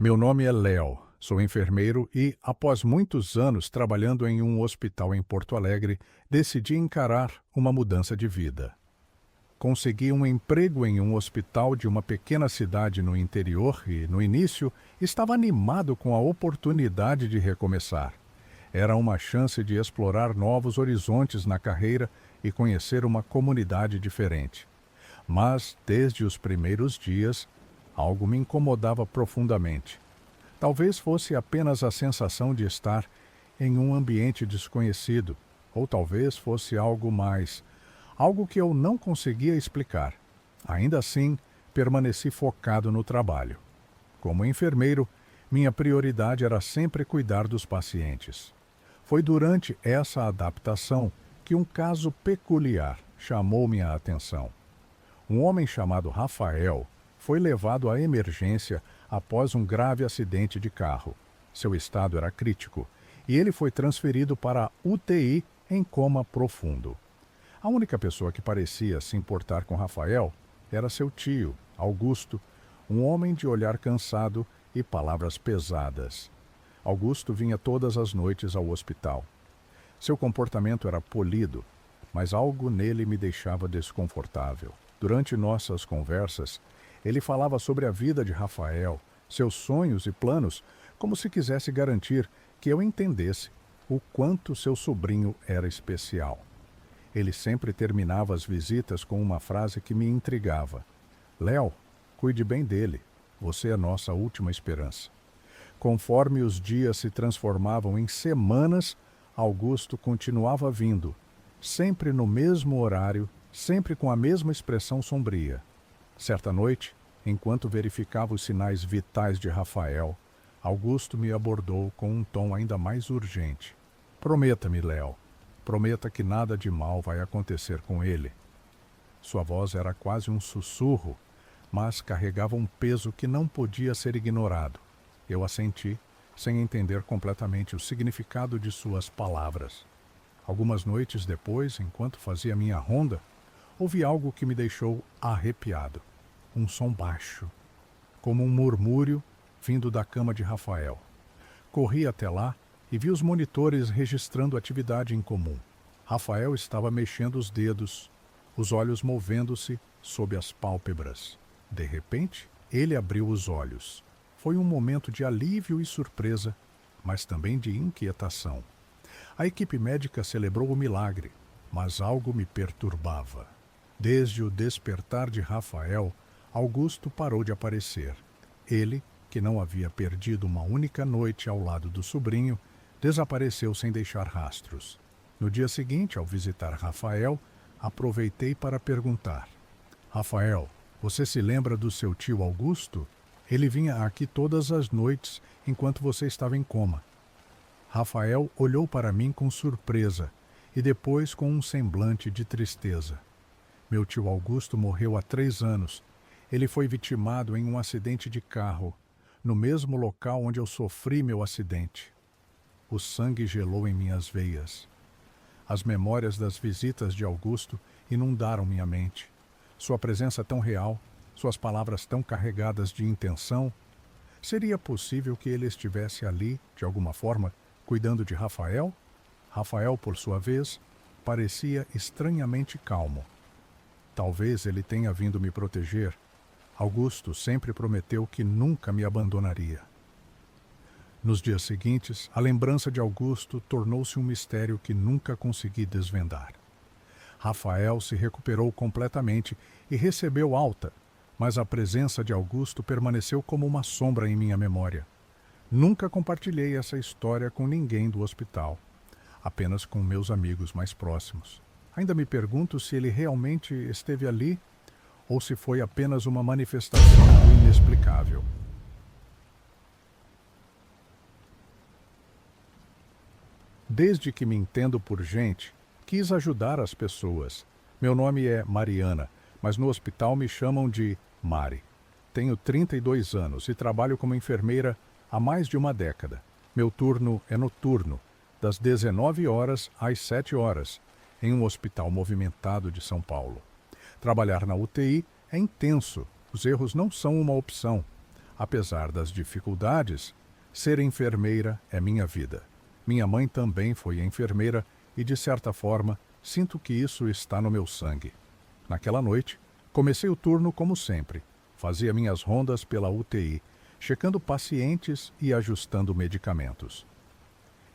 Meu nome é Léo, sou enfermeiro e, após muitos anos trabalhando em um hospital em Porto Alegre, decidi encarar uma mudança de vida. Consegui um emprego em um hospital de uma pequena cidade no interior e, no início, estava animado com a oportunidade de recomeçar. Era uma chance de explorar novos horizontes na carreira e conhecer uma comunidade diferente. Mas, desde os primeiros dias, algo me incomodava profundamente. Talvez fosse apenas a sensação de estar em um ambiente desconhecido, ou talvez fosse algo mais, algo que eu não conseguia explicar. Ainda assim, permaneci focado no trabalho. Como enfermeiro, minha prioridade era sempre cuidar dos pacientes. Foi durante essa adaptação que um caso peculiar chamou minha atenção. Um homem chamado Rafael foi levado à emergência após um grave acidente de carro. Seu estado era crítico e ele foi transferido para a UTI em coma profundo. A única pessoa que parecia se importar com Rafael era seu tio, Augusto, um homem de olhar cansado e palavras pesadas. Augusto vinha todas as noites ao hospital. Seu comportamento era polido, mas algo nele me deixava desconfortável. Durante nossas conversas, ele falava sobre a vida de Rafael, seus sonhos e planos, como se quisesse garantir que eu entendesse o quanto seu sobrinho era especial. Ele sempre terminava as visitas com uma frase que me intrigava: Léo, cuide bem dele, você é nossa última esperança. Conforme os dias se transformavam em semanas, Augusto continuava vindo, sempre no mesmo horário, sempre com a mesma expressão sombria. Certa noite, enquanto verificava os sinais vitais de Rafael, Augusto me abordou com um tom ainda mais urgente. Prometa-me, Léo. Prometa que nada de mal vai acontecer com ele. Sua voz era quase um sussurro, mas carregava um peso que não podia ser ignorado. Eu assenti, sem entender completamente o significado de suas palavras. Algumas noites depois, enquanto fazia minha ronda, ouvi algo que me deixou arrepiado. Um som baixo, como um murmúrio vindo da cama de Rafael. Corri até lá e vi os monitores registrando atividade em comum. Rafael estava mexendo os dedos, os olhos movendo-se sob as pálpebras. De repente, ele abriu os olhos. Foi um momento de alívio e surpresa, mas também de inquietação. A equipe médica celebrou o milagre, mas algo me perturbava. Desde o despertar de Rafael, Augusto parou de aparecer. Ele, que não havia perdido uma única noite ao lado do sobrinho, desapareceu sem deixar rastros. No dia seguinte, ao visitar Rafael, aproveitei para perguntar: Rafael, você se lembra do seu tio Augusto? Ele vinha aqui todas as noites enquanto você estava em coma. Rafael olhou para mim com surpresa e depois com um semblante de tristeza. Meu tio Augusto morreu há 3 anos. Ele foi vitimado em um acidente de carro, no mesmo local onde eu sofri meu acidente. O sangue gelou em minhas veias. As memórias das visitas de Augusto inundaram minha mente. Sua presença tão real, suas palavras tão carregadas de intenção. Seria possível que ele estivesse ali, de alguma forma, cuidando de Rafael? Rafael, por sua vez, parecia estranhamente calmo. Talvez ele tenha vindo me proteger. Augusto sempre prometeu que nunca me abandonaria. Nos dias seguintes, a lembrança de Augusto tornou-se um mistério que nunca consegui desvendar. Rafael se recuperou completamente e recebeu alta, mas a presença de Augusto permaneceu como uma sombra em minha memória. Nunca compartilhei essa história com ninguém do hospital, apenas com meus amigos mais próximos. Ainda me pergunto se ele realmente esteve ali ou se foi apenas uma manifestação do inexplicável. Desde que me entendo por gente, quis ajudar as pessoas. Meu nome é Mariana, mas no hospital me chamam de Mari. Tenho 32 anos e trabalho como enfermeira há mais de uma década. Meu turno é noturno, das 19 horas às 7 horas, em um hospital movimentado de São Paulo. Trabalhar na UTI é intenso, os erros não são uma opção. Apesar das dificuldades, ser enfermeira é minha vida. Minha mãe também foi enfermeira e, de certa forma, sinto que isso está no meu sangue. Naquela noite, comecei o turno como sempre. Fazia minhas rondas pela UTI, checando pacientes e ajustando medicamentos.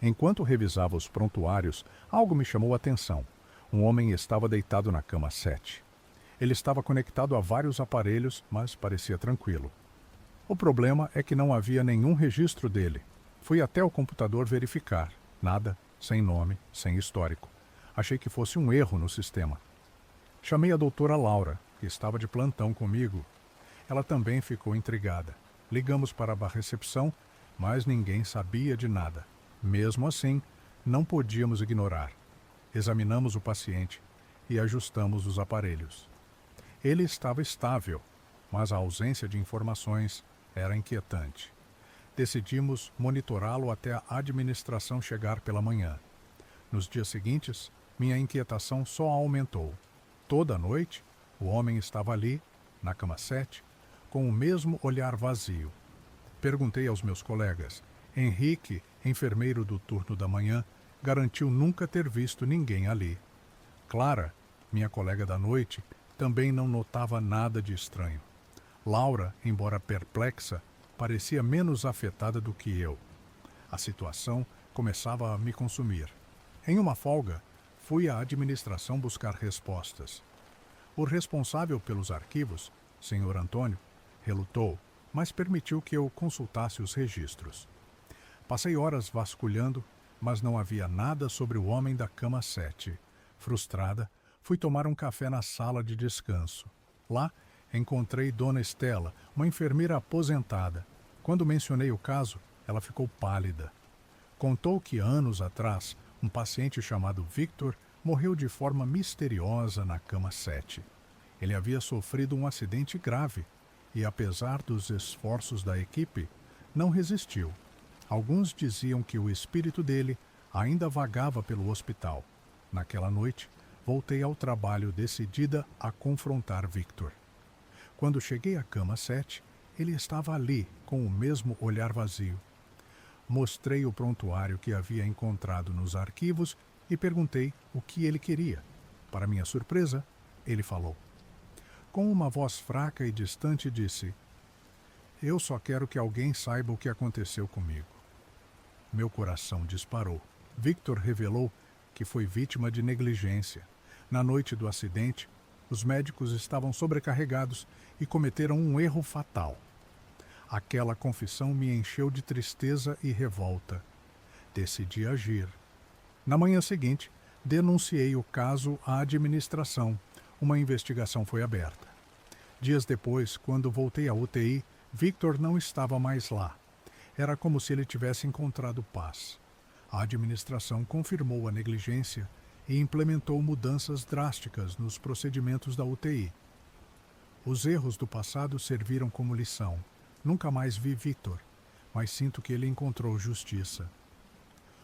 Enquanto revisava os prontuários, algo me chamou a atenção. Um homem estava deitado na cama 7. Ele estava conectado a vários aparelhos, mas parecia tranquilo. O problema é que não havia nenhum registro dele. Fui até o computador verificar. Nada, sem nome, sem histórico. Achei que fosse um erro no sistema. Chamei a doutora Laura, que estava de plantão comigo. Ela também ficou intrigada. Ligamos para a recepção, mas ninguém sabia de nada. Mesmo assim, não podíamos ignorar. Examinamos o paciente e ajustamos os aparelhos. Ele estava estável, mas a ausência de informações era inquietante. Decidimos monitorá-lo até a administração chegar pela manhã. Nos dias seguintes, minha inquietação só aumentou. Toda noite, o homem estava ali, na cama 7, com o mesmo olhar vazio. Perguntei aos meus colegas. Henrique, enfermeiro do turno da manhã, garantiu nunca ter visto ninguém ali. Clara, minha colega da noite, também não notava nada de estranho. Laura, embora perplexa, parecia menos afetada do que eu. A situação começava a me consumir. Em uma folga, fui à administração buscar respostas. O responsável pelos arquivos, Sr. Antônio, relutou, mas permitiu que eu consultasse os registros. Passei horas vasculhando, mas não havia nada sobre o homem da cama 7. Frustrada, fui tomar um café na sala de descanso. Lá, encontrei Dona Estela, uma enfermeira aposentada. Quando mencionei o caso, ela ficou pálida. Contou que anos atrás, um paciente chamado Victor morreu de forma misteriosa na cama 7. Ele havia sofrido um acidente grave e, apesar dos esforços da equipe, não resistiu. Alguns diziam que o espírito dele ainda vagava pelo hospital. Naquela noite, voltei ao trabalho decidida a confrontar Victor. Quando cheguei à cama 7, ele estava ali, com o mesmo olhar vazio. Mostrei o prontuário que havia encontrado nos arquivos e perguntei o que ele queria. Para minha surpresa, ele falou. Com uma voz fraca e distante, disse: "Eu só quero que alguém saiba o que aconteceu comigo." Meu coração disparou. Victor revelou que foi vítima de negligência. Na noite do acidente, os médicos estavam sobrecarregados e cometeram um erro fatal. Aquela confissão me encheu de tristeza e revolta. Decidi agir. Na manhã seguinte, denunciei o caso à administração. Uma investigação foi aberta. Dias depois, quando voltei à UTI, Victor não estava mais lá. Era como se ele tivesse encontrado paz. A administração confirmou a negligência e implementou mudanças drásticas nos procedimentos da UTI. Os erros do passado serviram como lição. Nunca mais vi Victor, mas sinto que ele encontrou justiça.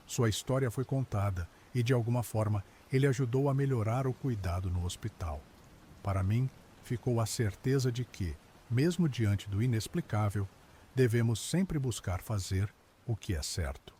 Sua história foi contada e, de alguma forma, ele ajudou a melhorar o cuidado no hospital. Para mim, ficou a certeza de que, mesmo diante do inexplicável, devemos sempre buscar fazer o que é certo.